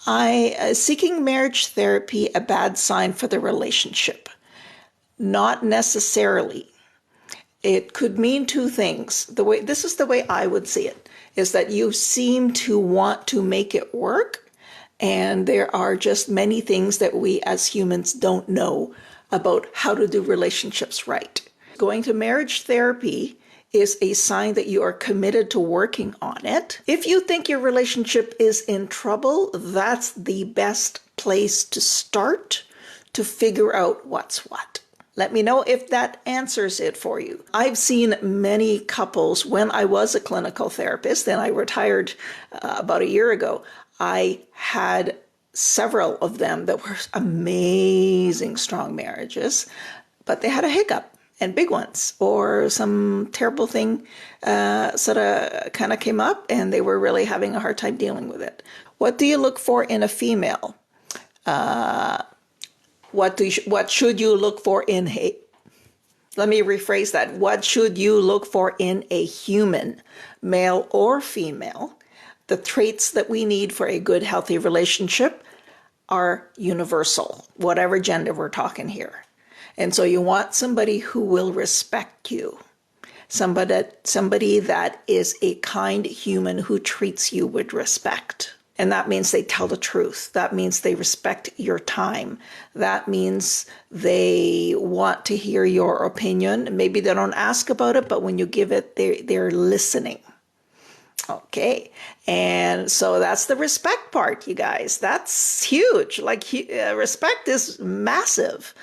Seeking marriage therapy a bad sign for the relationship? Not necessarily. It could mean two things. This is the way I would see it, is that you seem to want to make it work, and there are just many things that we as humans don't know about how to do relationships right. Going to marriage therapy is a sign that you are committed to working on it. If you think your relationship is in trouble, that's the best place to start to figure out what's what. Let me know if that answers it for you. I've seen many couples when I was a clinical therapist, and I retired about a year ago. I had several of them that were amazing, strong marriages, but they had a hiccup. And big ones, or some terrible thing sort of kind of came up, and they were really having a hard time dealing with it. What do you look for in a female? What should you look for in a? Let me rephrase that. What should you look for in a human, male or female? The traits that we need for a good, healthy relationship are universal, whatever gender we're talking here. And so you want somebody who will respect you, somebody that is a kind human who treats you with respect. And that means they tell the truth. That means they respect your time. That means they want to hear your opinion. Maybe they don't ask about it, but when you give it, they're listening. Okay, and so that's the respect part, you guys. That's huge. Like, respect is massive.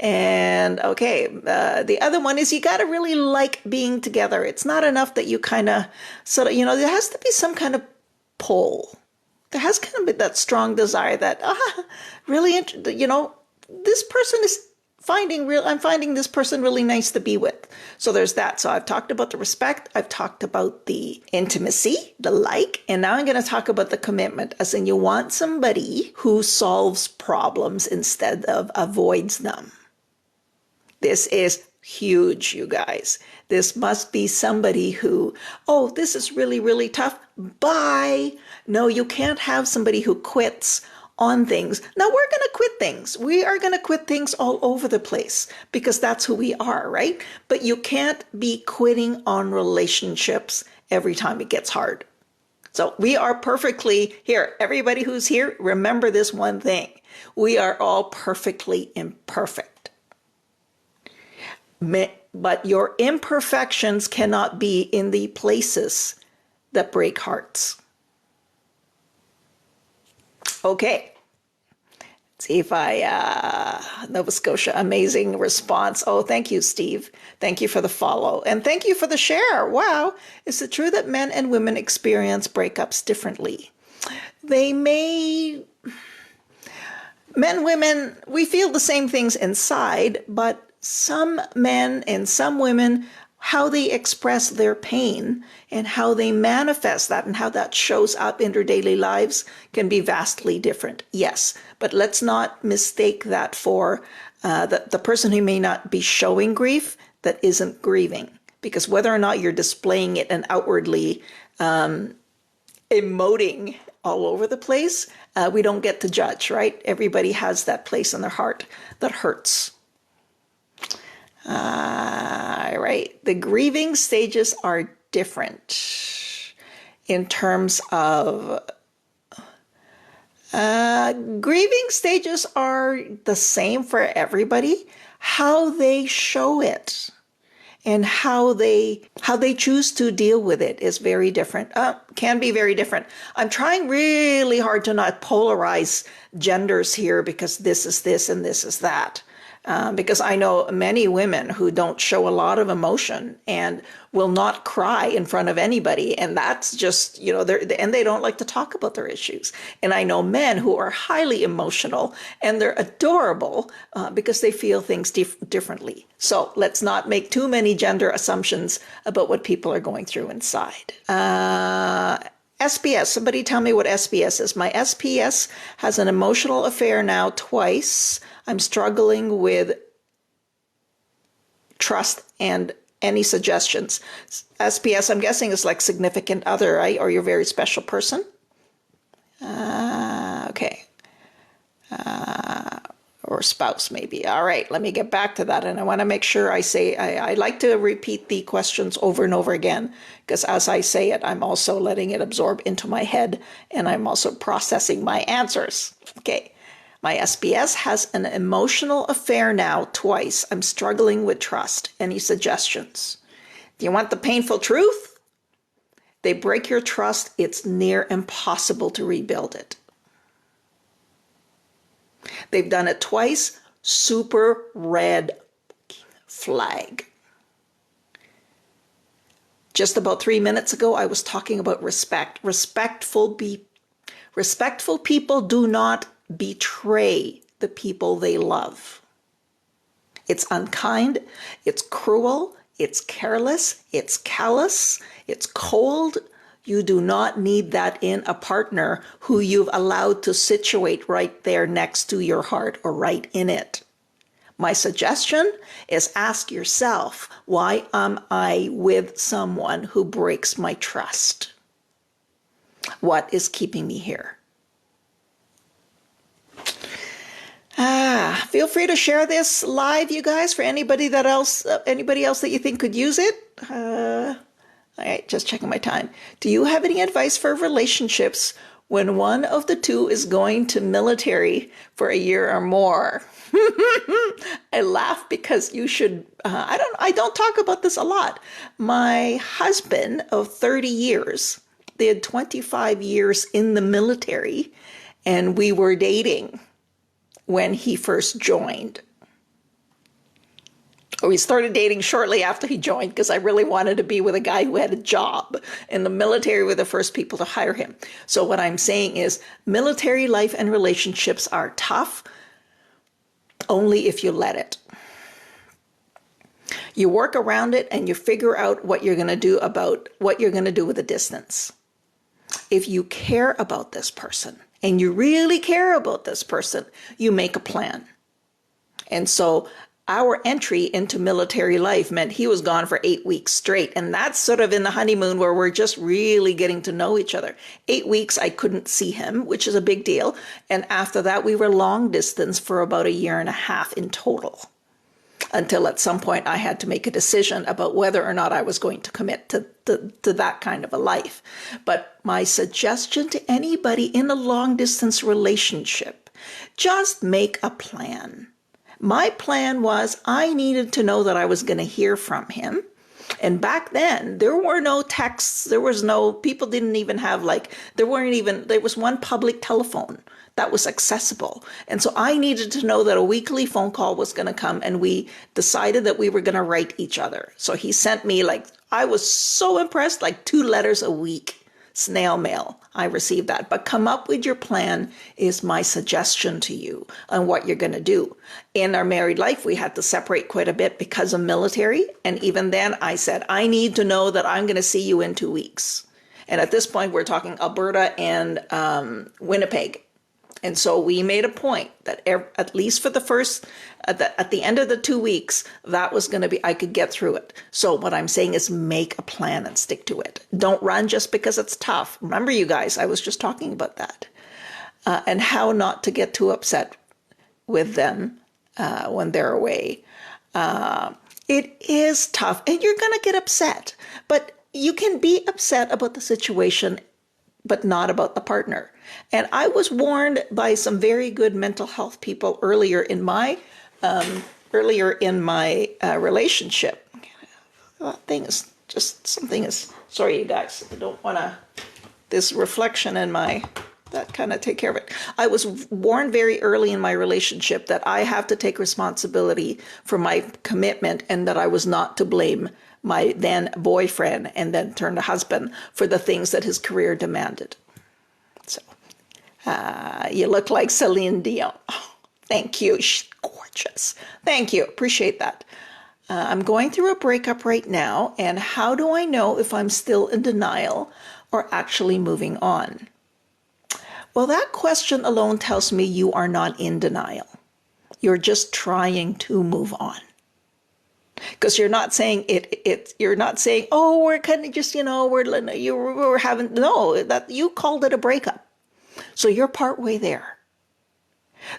And okay, the other one is you got to really like being together. It's not enough that you kind of sort of, there has to be some kind of pull. There has kind of been that strong desire that, really, this person is I'm finding this person really nice to be with. So there's that. So I've talked about the respect. I've talked about the intimacy, the like, and now I'm going to talk about the commitment, as in you want somebody who solves problems instead of avoids them. This is huge, you guys. This must be somebody who, this is really, really tough. Bye. No, you can't have somebody who quits on things. Now, we're going to quit things. We are going to quit things all over the place because that's who we are, right? But you can't be quitting on relationships every time it gets hard. So we are perfectly here. Everybody who's here, remember this one thing. We are all perfectly imperfect. But your imperfections cannot be in the places that break hearts. Okay. Let's see if Nova Scotia, amazing response. Oh, thank you, Steve. Thank you for the follow. And thank you for the share. Wow. Is it true that men and women experience breakups differently? Men, women, we feel the same things inside, but some men and some women, how they express their pain and how they manifest that and how that shows up in their daily lives can be vastly different. Yes, but let's not mistake that for the person who may not be showing grief that isn't grieving. Because whether or not you're displaying it and outwardly emoting all over the place, we don't get to judge, right? Everybody has that place in their heart that hurts. All right. The grieving stages are different in terms of grieving stages are the same for everybody. How they show it and how they choose to deal with it is very different. Can be very different. I'm trying really hard to not polarize genders here because this is this and this is that. Because I know many women who don't show a lot of emotion and will not cry in front of anybody. And that's just, and they don't like to talk about their issues. And I know men who are highly emotional and they're adorable because they feel things differently. So let's not make too many gender assumptions about what people are going through inside. SPS, somebody tell me what SPS is. My SPS has an emotional affair now twice. I'm struggling with trust and any suggestions. SPS, I'm guessing, is like significant other, right? Or you're a very special person. Okay. Okay. Or spouse, maybe. All right, let me get back to that. And I want to make sure I like to repeat the questions over and over again, because as I say it, I'm also letting it absorb into my head, and I'm also processing my answers. Okay. My SBS has an emotional affair now twice. I'm struggling with trust. Any suggestions? Do you want the painful truth? They break your trust. It's near impossible to rebuild it. They've done it twice. Super red flag. Just about 3 minutes ago, I was talking about respect. Respectful people do not betray the people they love. It's unkind, it's cruel, it's careless, it's callous, it's cold. You do not need that in a partner who you've allowed to situate right there next to your heart or right in it. My suggestion is ask yourself, why am I with someone who breaks my trust? What is keeping me here? Feel free to share this live, you guys, for anybody else that you think could use it. All right, just checking my time. Do you have any advice for relationships when one of the two is going to military for a year or more? I laugh because you should. I don't talk about this a lot. My husband of 30 years did 25 years in the military, and we were dating when he first joined. Or we started dating shortly after he joined, because I really wanted to be with a guy who had a job. And the military were the first people to hire him. So what I'm saying is military life and relationships are tough only if you let it. You work around it and you figure out what you're going to do with the distance. If you care about this person and you really care about this person, you make a plan. And so our entry into military life meant he was gone for 8 weeks straight. And that's sort of in the honeymoon where we're just really getting to know each other. 8 weeks, I couldn't see him, which is a big deal. And after that, we were long distance for about 1.5 years in total. Until at some point I had to make a decision about whether or not I was going to commit to that kind of a life. But my suggestion to anybody in a long distance relationship, just make a plan. My plan was I needed to know that I was going to hear from him. And back then, there were no texts. People didn't even have there was one public telephone that was accessible. And so I needed to know that a weekly phone call was going to come, and we decided that we were going to write each other. So he sent me I was so impressed, 2 letters a week. Snail mail. I received that. But come up with your plan is my suggestion to you on what you're going to do. In our married life, we had to separate quite a bit because of military. And even then I said, I need to know that I'm going to see you in 2 weeks. And at this point, we're talking Alberta and Winnipeg. And so we made a point that at least for the first, at the end of the 2 weeks, that was going to be, I could get through it. So what I'm saying is make a plan and stick to it. Don't run just because it's tough. Remember, you guys, I was just talking about that. And how not to get too upset with them when they're away. It is tough, and you're going to get upset. But you can be upset about the situation, but not about the partner. And I was warned by some very good mental health people earlier in my relationship. Sorry, you guys, I don't want to, this reflection in that kind of take care of it. I was warned very early in my relationship that I have to take responsibility for my commitment, and that I was not to blame my then boyfriend and then turned to husband for the things that his career demanded. So, you look like Celine Dion. Oh, thank you. She's gorgeous. Thank you. Appreciate that. I'm going through a breakup right now, and how do I know if I'm still in denial or actually moving on? Well, that question alone tells me you are not in denial. You're just trying to move on. Because you're not saying you're not saying, oh, we're kind of just, we're having, no, that you called it a breakup. So you're partway there.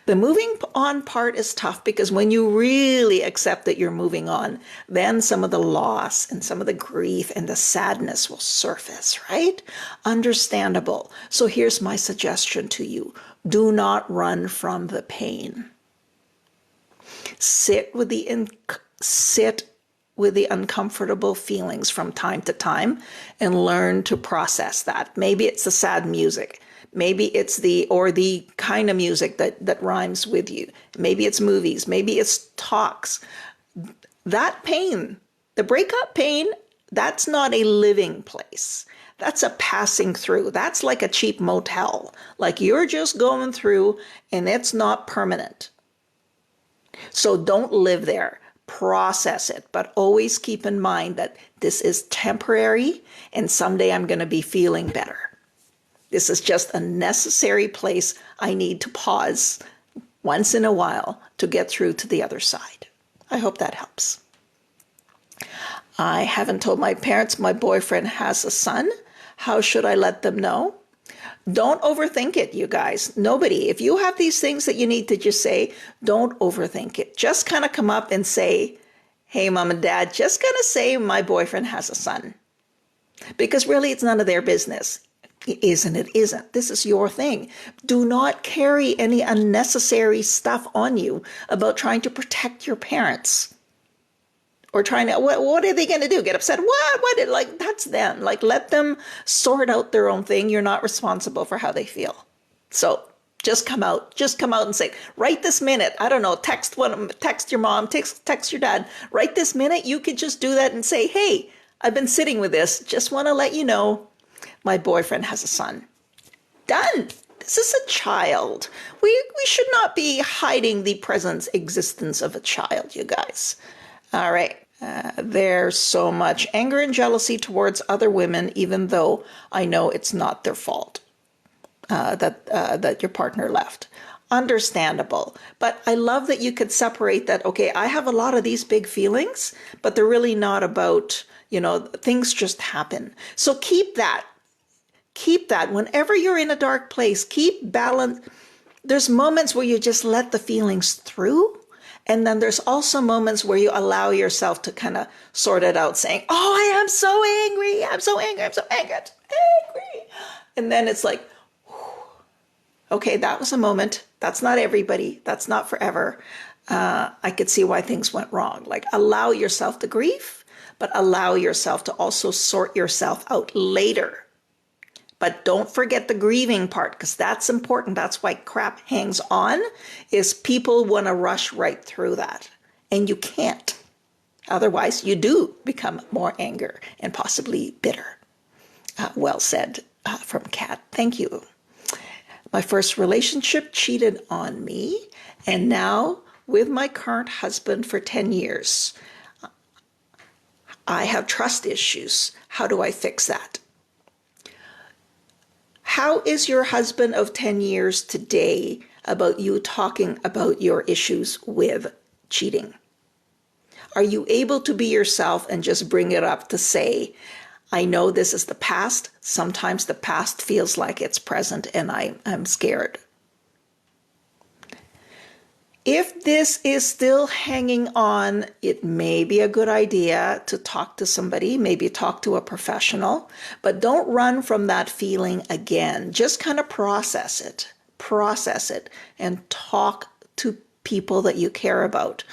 The moving on part is tough because when you really accept that you're moving on, then some of the loss and some of the grief and the sadness will surface, right? Understandable. So here's my suggestion to you. Do not run from the pain. Sit with the uncomfortable feelings from time to time and learn to process that. Maybe it's the sad music. Maybe it's the kind of music that rhymes with you. Maybe it's movies. Maybe it's talks. That pain, the breakup pain, that's not a living place. That's a passing through. That's like a cheap motel. Like you're just going through and it's not permanent. So don't live there. Process it, but always keep in mind that this is temporary and someday I'm going to be feeling better. This is just a necessary place I need to pause once in a while to get through to the other side. I hope that helps. I haven't told my parents my boyfriend has a son. How should I let them know? Don't overthink it, you guys. Nobody. If you have these things that you need to just say, don't overthink it. Just kind of come up and say, hey, mom and dad, just going to say my boyfriend has a son. Because really, it's none of their business. It isn't. It isn't. This is your thing. Do not carry any unnecessary stuff on you about trying to protect your parents. Or trying to, what are they going to do? Get upset? What? Like, that's them. Like, let them sort out their own thing. You're not responsible for how they feel. So just come out and say, right this minute, I don't know, text your mom, text your dad. Right this minute, you could just do that and say, hey, I've been sitting with this. Just want to let you know my boyfriend has a son. Done. This is a child. We should not be hiding the present existence of a child, you guys. All right. There's so much anger and jealousy towards other women, even though I know it's not their fault that your partner left. Understandable. But I love that you could separate that. Okay, I have a lot of these big feelings, but they're really not about, things just happen. So keep that. Keep that. Whenever you're in a dark place, keep balance. There's moments where you just let the feelings through. And then there's also moments where you allow yourself to kind of sort it out, saying, oh, I am so angry. I'm so angry. I'm so angry. I'm so angry. And then it's like, okay, that was a moment. That's not everybody. That's not forever. I could see why things went wrong. Like, allow yourself to grieve, but allow yourself to also sort yourself out later. But don't forget the grieving part, because that's important. That's why crap hangs on, is people want to rush right through that. And you can't. Otherwise, you do become more anger and possibly bitter. Well said from Kat. Thank you. My first relationship cheated on me, and now with my current husband for 10 years. I have trust issues. How do I fix that? How is your husband of 10 years today about you talking about your issues with cheating? Are you able to be yourself and just bring it up to say, I know this is the past. Sometimes the past feels like it's present and I'm scared. If this is still hanging on, it may be a good idea to talk to somebody, maybe talk to a professional, but don't run from that feeling again. Just kind of process it, and talk to people that you care about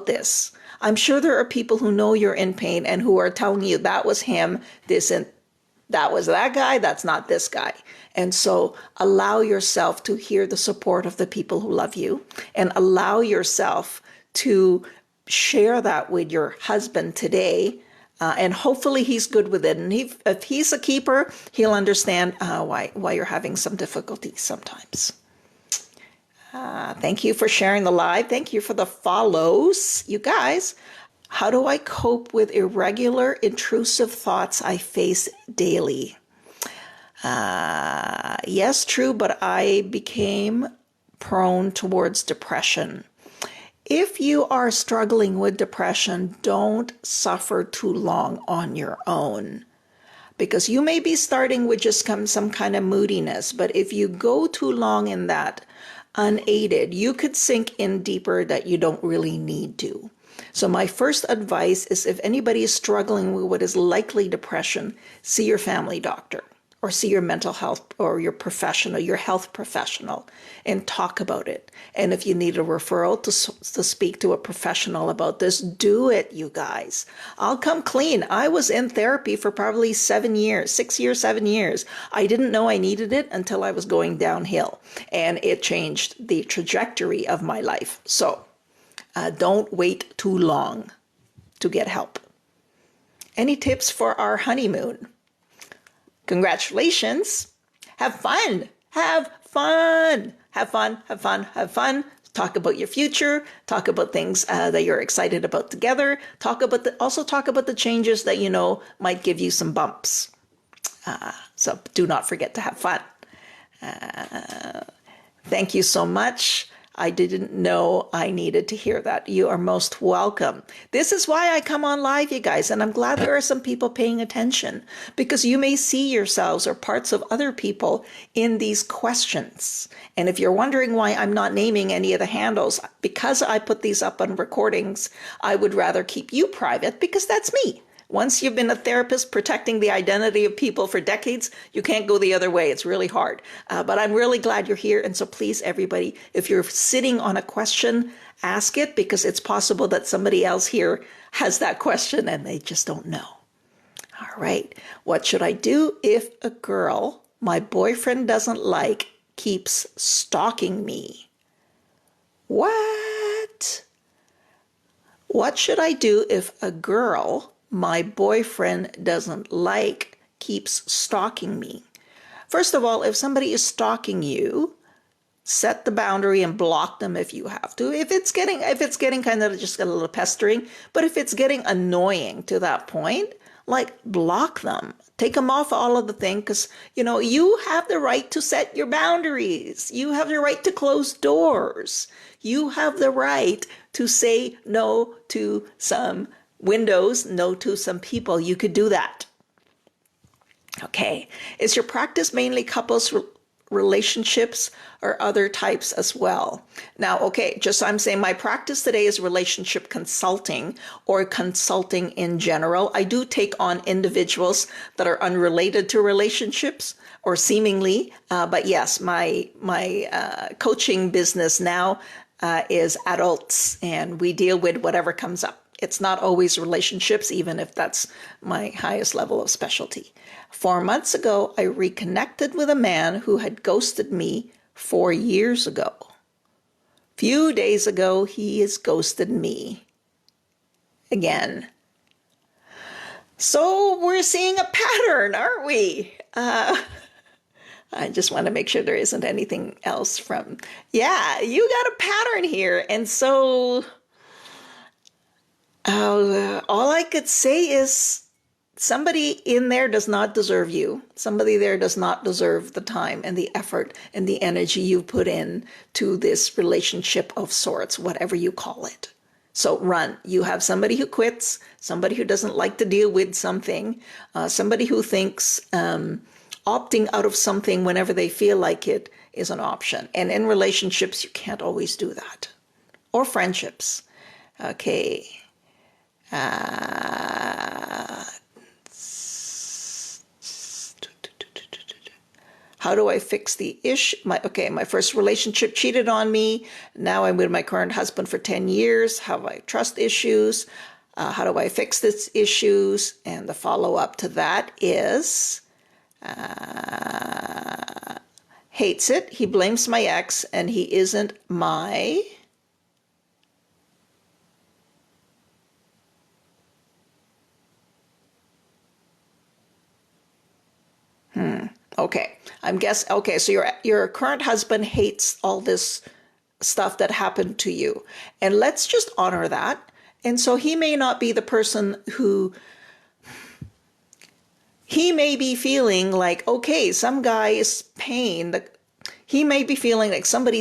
this. I'm sure there are people who know you're in pain and who are telling you that was him, this and that was that guy, that's not this guy. And so allow yourself to hear the support of the people who love you, and allow yourself to share that with your husband today. And hopefully he's good with it. And if he's a keeper, he'll understand why you're having some difficulties sometimes. Thank you for sharing the live. Thank you for the follows. You guys, how do I cope with irregular, intrusive thoughts I face daily? Yes, true, but I became prone towards depression. If you are struggling with depression, don't suffer too long on your own. because you may be starting with just some kind of moodiness, but if you go too long in that unaided, you could sink in deeper that you don't really need to. So my first advice is if anybody is struggling with what is likely depression, see your family doctor or see your mental health or your professional, your health professional, and talk about it. And if you need a referral to speak to a professional about this, do it, you guys. I'll come clean. I was in therapy for probably 7 years, 6 years, 7 years. I didn't know I needed it until I was going downhill, and it changed the trajectory of my life. So don't wait too long to get help. Any tips for our honeymoon? Congratulations. Have fun. Have fun. Have fun. Have fun. Have fun. Talk about your future. Talk about things that you're excited about together. Also talk about the changes that you know might give you some bumps. So do not forget to have fun. Thank you so much. I didn't know I needed to hear that. You are most welcome. This is why I come on live, you guys, and I'm glad there are some people paying attention, because you may see yourselves or parts of other people in these questions. And if you're wondering why I'm not naming any of the handles, because I put these up on recordings, I would rather keep you private because that's me. Once you've been a therapist protecting the identity of people for decades, you can't go the other way. It's really hard. But I'm really glad you're here. And so please, everybody, if you're sitting on a question, ask it, because it's possible that somebody else here has that question and they just don't know. All right. What should I do if a girl my boyfriend doesn't like keeps stalking me? What? What should I do if a girl my boyfriend doesn't like keeps stalking me? First of all, if somebody is stalking you, set the boundary and block them if you have to. If it's getting kind of just a little pestering, but if it's getting annoying to that point, like, block them. Take them off all of the thing, because, you have the right to set your boundaries. You have the right to close doors. You have the right to say no to some windows, no to some people. You could do that. Okay. Is your practice mainly couples relationships or other types as well? Now, okay, just I'm saying my practice today is relationship consulting or consulting in general. I do take on individuals that are unrelated to relationships or seemingly, but yes, my coaching business now is adults, and we deal with whatever comes up. It's not always relationships, even if that's my highest level of specialty. 4 months ago, I reconnected with a man who had ghosted me 4 years ago. Few days ago, he has ghosted me again. So we're seeing a pattern, aren't we? I just want to make sure there isn't anything else from, yeah, you got a pattern here. And so all I could say is somebody in there does not deserve you. Somebody there does not deserve the time and the effort and the energy you put in to this relationship of sorts, whatever you call it. So run. You have somebody who quits, somebody who doesn't like to deal with something, somebody who thinks opting out of something whenever they feel like it is an option. And in relationships, you can't always do that. Or friendships. Okay. How do I fix the issue? My first relationship cheated on me. Now I'm with my current husband for 10 years. Have I trust issues? How do I fix these issues? And the follow-up to that is hates it. He blames my ex, and he isn't my... Okay, so your current husband hates all this stuff that happened to you. And let's just honor that. And so he may not be the person who... He may be feeling like, okay, some guy is pain. He may be feeling like somebody's